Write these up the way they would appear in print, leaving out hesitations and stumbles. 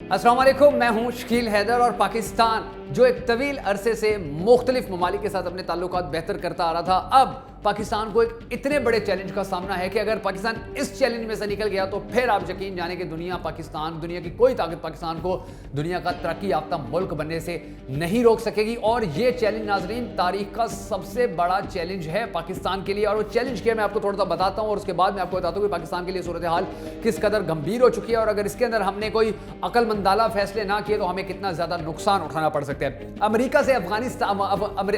अस्सलाम वालेकुम, मैं हूं शकील हैदर और पाकिस्तान जो एक तवील अरसे से मुख्तलिफ ममालिक के साथ अपने ताल्लुकात बेहतर करता आ रहा था, अब पाकिस्तान को एक इतने बड़े चैलेंज का सामना है कि अगर पाकिस्तान इस चैलेंज में से निकल गया तो फिर आप यकीन जाने कि दुनिया की कोई ताकत पाकिस्तान को दुनिया का तरक्की याफ्ता मुल्क बनने से नहीं रोक सकेगी। और ये चैलेंज नाजरीन तारीख का सबसे बड़ा चैलेंज है पाकिस्तान के लिए। और वो चैलेंज क्या मैं आपको थोड़ा सा बताता हूँ और उसके बाद मैं आपको बताता हूँ कि पाकिस्तान के लिए सूरत हाल किस कदर गंभीर हो चुकी है और अगर इसके अंदर हमने कोई अकलमंदाना फैसले ना किए तो हमें कितना ज्यादा नुकसान उठाना पड़ सकता है।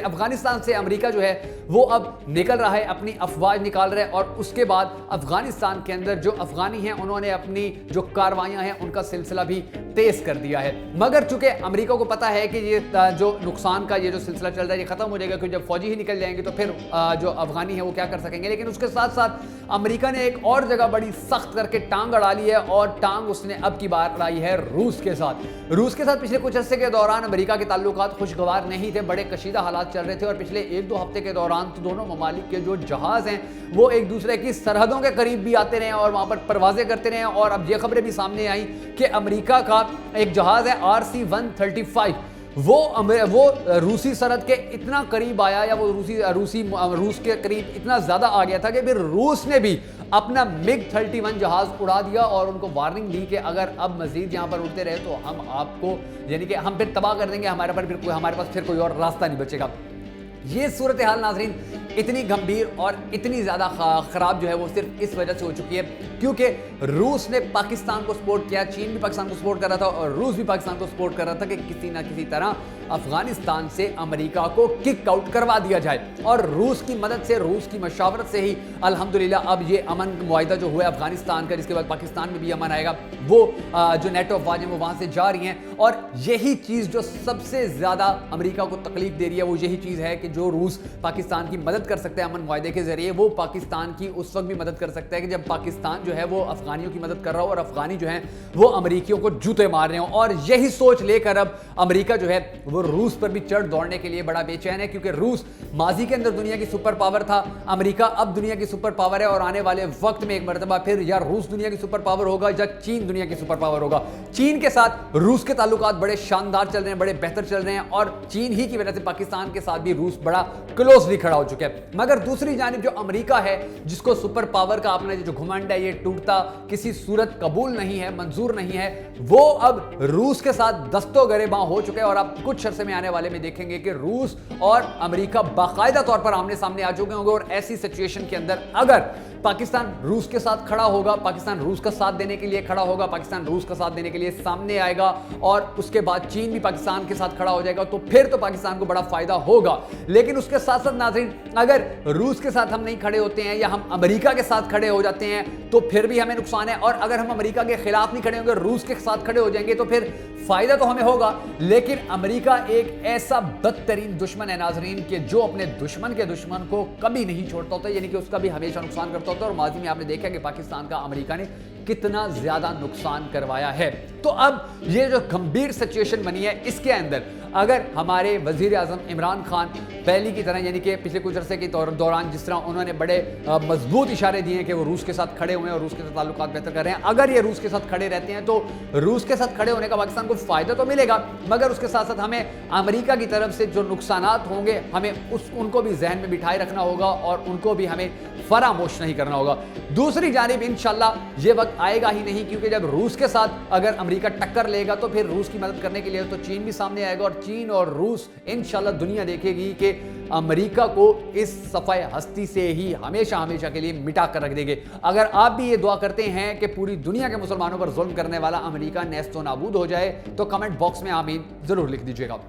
अफगानिस्तान से अमेरिका जो है वो अब निकल रहा है, अपनी अफवाज निकाल रहा है और उसके बाद अफगानिस्तान के अंदर जो अफगानी हैं उन्होंने अपनी जो कार्रवाइयां हैं उनका सिलसिला भी तेज कर दिया है। मगर चूंकि अमेरिका को पता है कि ये जो नुकसान का ये जो सिलसिला चल रहा है ये खत्म हो जाएगा, क्योंकि जब फौजी ही निकल जाएंगे तो फिर जो अफगानी है वो क्या कर सकेंगे। लेकिन उसके साथ साथ अमेरिका ने एक और जगह बड़ी सख्त करके टांग अड़ा ली है और टांग उसने अब की बार अड़ाई है रूस के साथ। पिछले कुछ अरसे के दौरान अमेरिका के ताल्लुकात खुशगवार नहीं थे, बड़े कशीदा हालात चल रहे थे और पिछले एक दो हफ्ते के दौरान तो दोनों ममालिक के जो जहाज हैं वो एक दूसरे की सरहदों के करीब भी आते रहे और वहां पर परवाजें करते रहे। और अब ये खबरें भी सामने आई कि अमेरिका का एक जहाज है RC-135 वो रूसी सरहद के इतना करीब आया या वो रूस के करीब इतना ज्यादा आ गया था कि फिर रूस ने भी अपना MiG-31 जहाज उड़ा दिया और उनको वार्निंग दी कि अगर अब मजीद यहां पर उड़ते रहे तो हम आपको यानी कि हम फिर तबाह कर देंगे, हमारे पास फिर कोई और रास्ता नहीं बचेगा। ये सूरत हाल नाजरीन इतनी गंभीर और इतनी ज़्यादा ख़राब जो है वो सिर्फ इस वजह से हो चुकी है क्योंकि रूस ने पाकिस्तान को सपोर्ट किया, चीन भी पाकिस्तान को सपोर्ट कर रहा था और रूस भी पाकिस्तान को सपोर्ट कर रहा था कि किसी ना किसी तरह अफगानिस्तान से अमेरिका को किक आउट करवा दिया जाए। और रूस की मदद से, रूस की मशावरत से ही अल्हम्दुलिल्लाह अब ये अमन मुआहिदा जो हुआ है अफगानिस्तान का, जिसके बाद पाकिस्तान में भी अमन आएगा, वो जो नेटो अफवाज हैं वो वहाँ से जा रही हैं। और यही चीज़ जो सबसे ज़्यादा अमेरिका को तकलीफ दे रही है वो यही चीज़ है कि जो रूस पाकिस्तान की मदद कर सकता है अमन मुआहिदे के जरिए, वो पाकिस्तान की उस वक्त भी मदद कर सकता है कि जब पाकिस्तान जो है वो अफगानियों की मदद कर रहा हो और अफगानी जो है वो अमेरिकियों को जूते मार रहे हो। और यही सोच लेकर अब अमेरिका जो है वो रूस पर भी चढ़ दौड़ने के लिए बड़ा बेचैन है क्योंकि रूस माजी के अंदर दुनिया की सुपर पावर था, अमेरिका अब दुनिया की सुपर पावर है और आने वाले वक्त में एक मरतबा फिर या रूस दुनिया की सुपर पावर होगा या चीन दुनिया की सुपर पावर होगा। चीन के साथ रूस के ताल्लुकात बड़े शानदार चल रहे हैं, बड़े बेहतर चल रहे हैं और चीन ही की वजह से पाकिस्तान के साथ भी रूस बड़ा क्लोजली खड़ा हो चुका है। मगर दूसरी जानिब जो अमेरिका है जिसको सुपर पावर का अपना जो घुमंड है ये टूटता किसी सूरत कबूल नहीं है, मंजूर नहीं है, वो अब रूस के साथ दस्तों गरेबां हो चुके हैं। और अब कुछ अरसे में आने वाले में देखेंगे कि रूस और अमेरिका बाकायदा तौर पर आमने सामने आ चुके होंगे। और ऐसी सिचुएशन के अंदर अगर पाकिस्तान रूस के साथ खड़ा होगा, पाकिस्तान रूस का साथ देने के लिए खड़ा होगा, पाकिस्तान रूस का साथ देने के लिए सामने आएगा और उसके बाद चीन भी पाकिस्तान के साथ खड़ा हो जाएगा तो फिर तो पाकिस्तान को बड़ा फायदा होगा। लेकिन उसके साथ साथ नाज़रीन अगर रूस के साथ हम नहीं खड़े होते हैं या हम अमेरिका के साथ खड़े हो जाते हैं तो फिर भी हमें नुकसान है। और अगर हम अमेरिका के खिलाफ नहीं खड़े होंगे, रूस के साथ खड़े हो जाएंगे तो फिर फायदा तो हमें होगा। लेकिन अमेरिका एक ऐसा बदतरीन दुश्मन है नाजरीन कि जो अपने दुश्मन के दुश्मन को कभी नहीं छोड़ता होता, यानी कि उसका भी हमेशा नुकसान करता होता है। और माजी में आपने देखा कि पाकिस्तान का अमेरिका ने कितना ज्यादा नुकसान करवाया है। तो अब ये जो गंभीर सिचुएशन बनी है इसके अंदर अगर हमारे वजीर आजम इमरान खान पहली की तरह यानी कि पिछले कुछ अरसे के दौरान जिस तरह उन्होंने बड़े मजबूत इशारे दिए हैं कि वो रूस के साथ खड़े हुए हैं और रूस के साथ ताल्लुकात बेहतर कर रहे हैं, अगर ये रूस के साथ खड़े रहते हैं तो रूस के साथ खड़े होने का पाकिस्तान को फायदा तो मिलेगा, मगर उसके साथ साथ हमें अमेरिका की तरफ से जो नुकसानात होंगे हमें उनको भी जहन में बिठाए रखना होगा और उनको भी हमें फरामोश नहीं करना होगा। दूसरी जानिब इंशाल्लाह ये वक्त आएगा ही नहीं क्योंकि जब रूस के साथ अगर अमेरिका टक्कर लेगा तो फिर रूस की मदद करने के लिए तो चीन भी सामने आएगा और चीन और रूस इंशाल्लाह दुनिया देखेगी कि अमेरिका को इस सफाई हस्ती से ही हमेशा हमेशा के लिए मिटा कर रख देंगे। अगर आप भी ये दुआ करते हैं कि पूरी दुनिया के मुसलमानों पर जुल्म करने वाला अमेरिका नेस्तो नाबूद हो जाए तो कमेंट बॉक्स में आमीन जरूर लिख दीजिएगा।